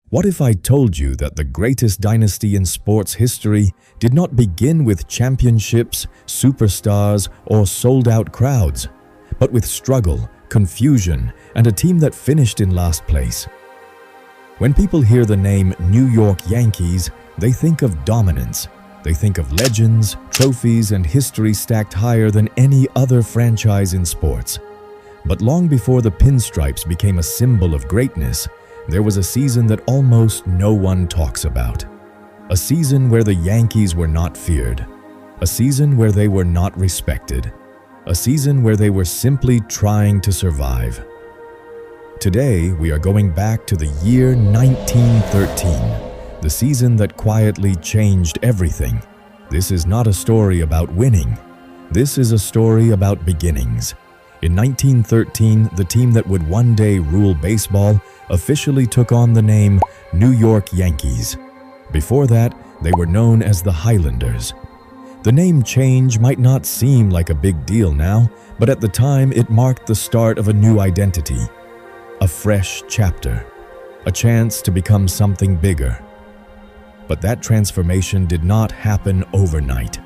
What if I told you that the greatest dynasty in sports history did not begin with championships, superstars, or sold-out crowds, but with struggle, confusion, and a team that finished in last place? When people hear the name New York Yankees, they think of dominance. They think of legends, trophies, and history stacked higher than any other franchise in sports. But long before the pinstripes became a symbol of greatness, there was a season that almost no one talks about. A season where the Yankees were not feared. A season where they were not respected. A season where they were simply trying to survive. Today, we are going back to the year 1913, the season that quietly changed everything. This is not a story about winning. This is a story about beginnings. In 1913, the team that would one day rule baseball officially took on the name New York Yankees. Before that, they were known as the Highlanders. The name change might not seem like a big deal now, but at the time it marked the start of a new identity. A fresh chapter. A chance to become something bigger. But that transformation did not happen overnight.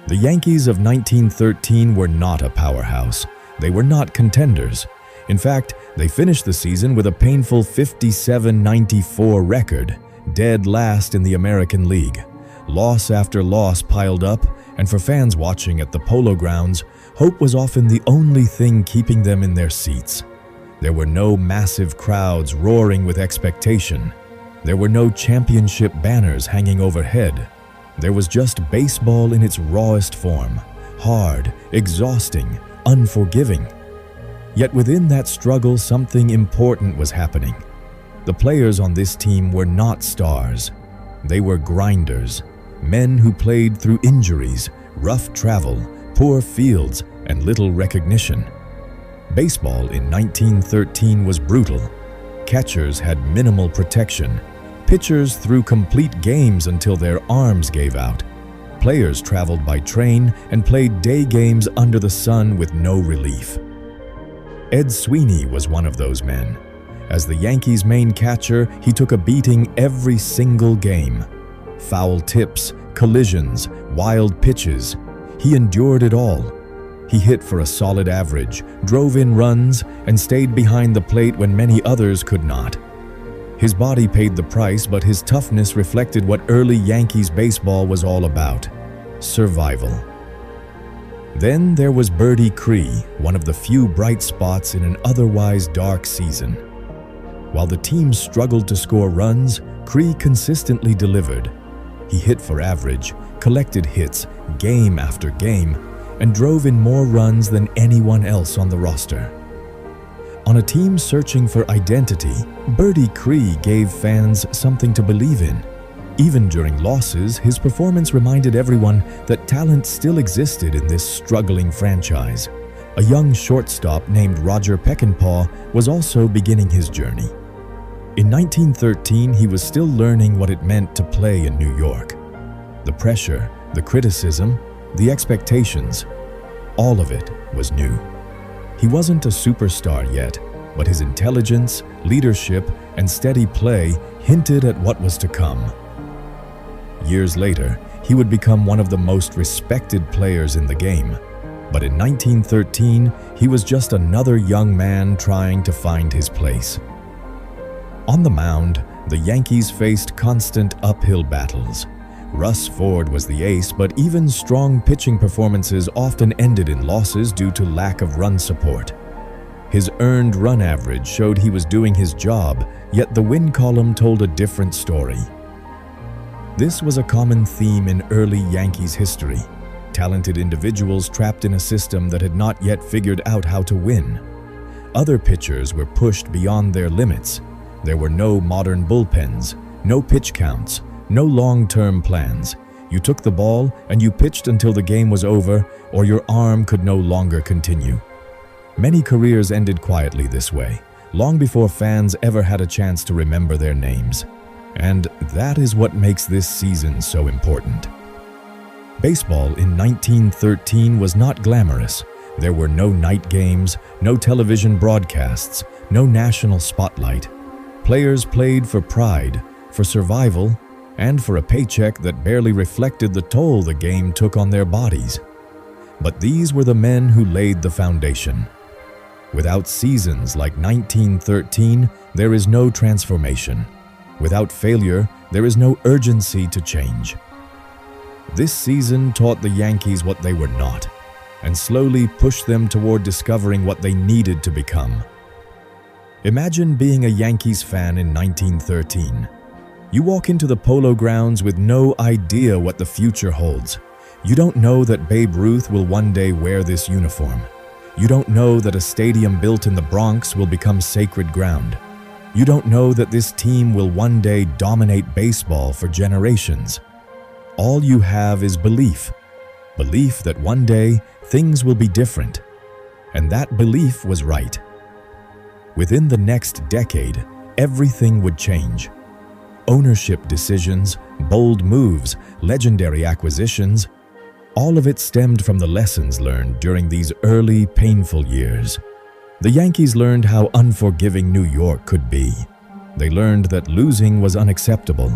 The Yankees of 1913 were not a powerhouse. They were not contenders. In fact, they finished the season with a painful 57-94 record, dead last in the American League. Loss after loss piled up, and for fans watching at the Polo Grounds, hope was often the only thing keeping them in their seats. There were no massive crowds roaring with expectation. There were no championship banners hanging overhead. There was just baseball in its rawest form, hard, exhausting, unforgiving. Yet within that struggle, something important was happening. The players on this team were not stars. They were grinders, men who played through injuries, rough travel, poor fields, and little recognition. Baseball in 1913 was brutal. Catchers had minimal protection. Pitchers threw complete games until their arms gave out. Players traveled by train and played day games under the sun with no relief. Ed Sweeney was one of those men. As the Yankees' main catcher, he took a beating every single game. Foul tips, collisions, wild pitches. He endured it all. He hit for a solid average, drove in runs, and stayed behind the plate when many others could not. His body paid the price, but his toughness reflected what early Yankees baseball was all about: survival. Then there was Birdie Cree, one of the few bright spots in an otherwise dark season. While the team struggled to score runs, Cree consistently delivered. He hit for average, collected hits game after game, and drove in more runs than anyone else on the roster. On a team searching for identity, Birdie Cree gave fans something to believe in. Even during losses, his performance reminded everyone that talent still existed in this struggling franchise. A young shortstop named Roger Peckinpah was also beginning his journey. In 1913, he was still learning what it meant to play in New York. The pressure, the criticism, the expectations, all of it was new. He wasn't a superstar yet, but his intelligence, leadership, and steady play hinted at what was to come. Years later, he would become one of the most respected players in the game. But in 1913, he was just another young man trying to find his place. On the mound, the Yankees faced constant uphill battles. Russ Ford was the ace, but even strong pitching performances often ended in losses due to lack of run support. His earned run average showed he was doing his job, yet the win column told a different story. This was a common theme in early Yankees history: talented individuals trapped in a system that had not yet figured out how to win. Other pitchers were pushed beyond their limits. There were no modern bullpens, no pitch counts, no long-term plans. You took the ball and you pitched until the game was over or your arm could no longer continue. Many careers ended quietly this way, long before fans ever had a chance to remember their names. And that is what makes this season so important. Baseball in 1913 was not glamorous. There were no night games, no television broadcasts, no national spotlight. Players played for pride, for survival, and for a paycheck that barely reflected the toll the game took on their bodies. But these were the men who laid the foundation. Without seasons like 1913, there is no transformation. Without failure, there is no urgency to change. This season taught the Yankees what they were not, and slowly pushed them toward discovering what they needed to become. Imagine being a Yankees fan in 1913. You walk into the Polo Grounds with no idea what the future holds. You don't know that Babe Ruth will one day wear this uniform. You don't know that a stadium built in the Bronx will become sacred ground. You don't know that this team will one day dominate baseball for generations. All you have is belief. Belief that one day things will be different. And that belief was right. Within the next decade, everything would change. Ownership decisions, bold moves, legendary acquisitions, all of it stemmed from the lessons learned during these early, painful years. The Yankees learned how unforgiving New York could be. They learned that losing was unacceptable,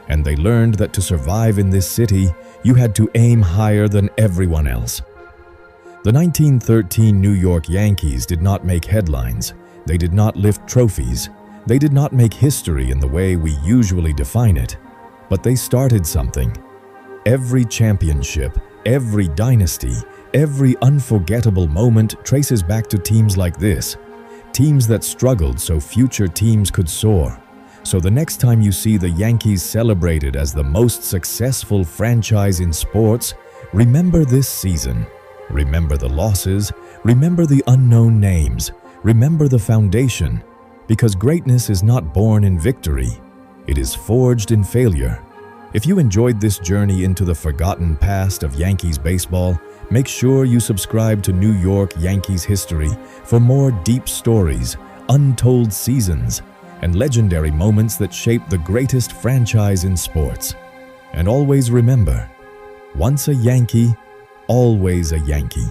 and they learned that to survive in this city, you had to aim higher than everyone else. The 1913 New York Yankees did not make headlines. They did not lift trophies. They did not make history in the way we usually define it. But they started something. Every championship, every dynasty, every unforgettable moment traces back to teams like this. Teams that struggled so future teams could soar. So the next time you see the Yankees celebrated as the most successful franchise in sports, remember this season. Remember the losses. Remember the unknown names. Remember the foundation. Because greatness is not born in victory. It is forged in failure. If you enjoyed this journey into the forgotten past of Yankees baseball, make sure you subscribe to New York Yankees history for more deep stories, untold seasons, and legendary moments that shape the greatest franchise in sports. And always remember, once a Yankee, always a Yankee.